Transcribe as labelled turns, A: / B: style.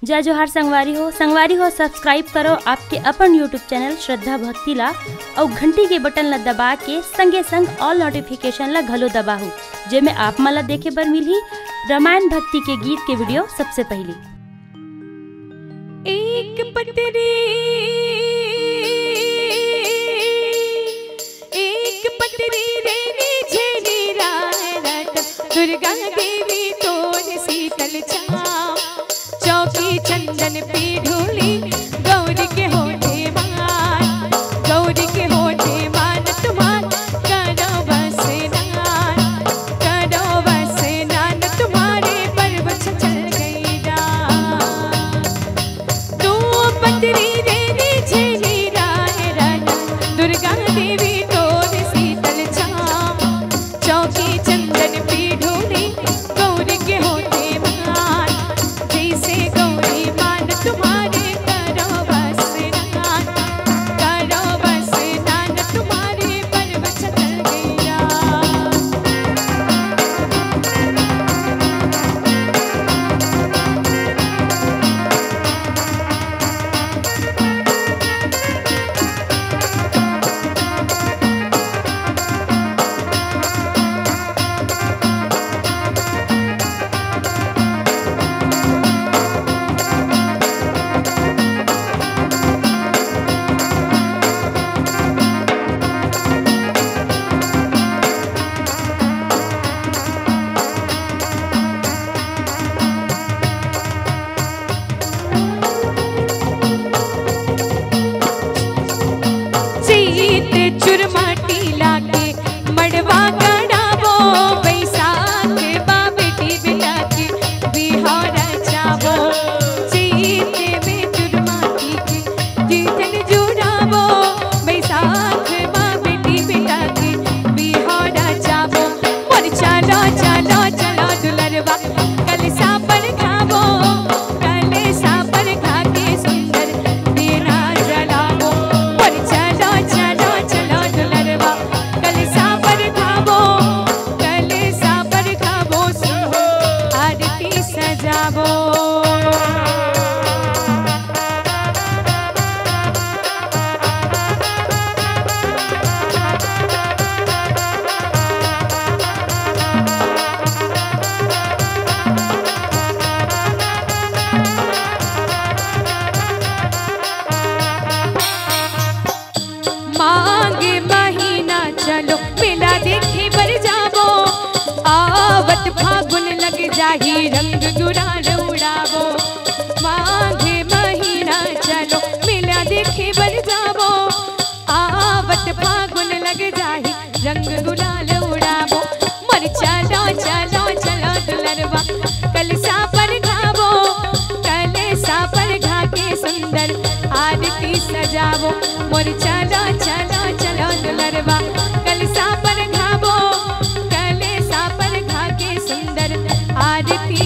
A: जय जोहार संगवारी हो सब्सक्राइब करो आपके अपन यूट्यूब चैनल श्रद्धा भक्ति ला और घंटी के बटन ला दबा के संगे संग ऑल नोटिफिकेशन ला घलो दबाहू जेमे आप मला देखे बर मिलही रामायण भक्ति के गीत के वीडियो सबसे पहले।
B: एक पटरी रेनी झेली रात दुर्गा देवी तोर शीतल छाव चौकी चंदन पे ढोली गौरी के होठे मान गौरी के होठे मान तुम्हार करो बस नान तुम्हारे पर्व चल गई रात तू पटरी रेनी झेली रात दुर्गा देवी तोर शीतल छाव चौकी चंदन पे ढोली गौरी के होठे मान जैसे गौरी मान तुम्हारे करो बस नान तुम्हारे पर्व चल गया। चुरमाटी लागे मड़वा गड़ावो बैसाख बेटी बिटा के बिहार जावो चीते में चुरमाटी के जीतन जुड़ावो बैसाख बेटी बिटा के बिहार जावो मोर चलो चलो चलो दुलरवा कलसा पर खावो कलसा पर खा के सुंदर देना जलावो मोर चलो चलो चलो दुलरवा कलसा पर खावो आरती सजावो। मांगे महीना चलो मेला देखे बर जावो आवत फागुन लग जाही रंग गुलाल उड़ावो मांगे महीना चलो मेला देखे बर जावो आवत फागुन लग जाही रंग गुलाल उड़ावो मर चलो चलो चलो दुलरवा कलसा पर खावो कलसा पर खा के सुंदर आरती सजावो मोर चलो चलो चलो दुलरवा कलसा पर खावो कलसा पर खा के सुंदर आरती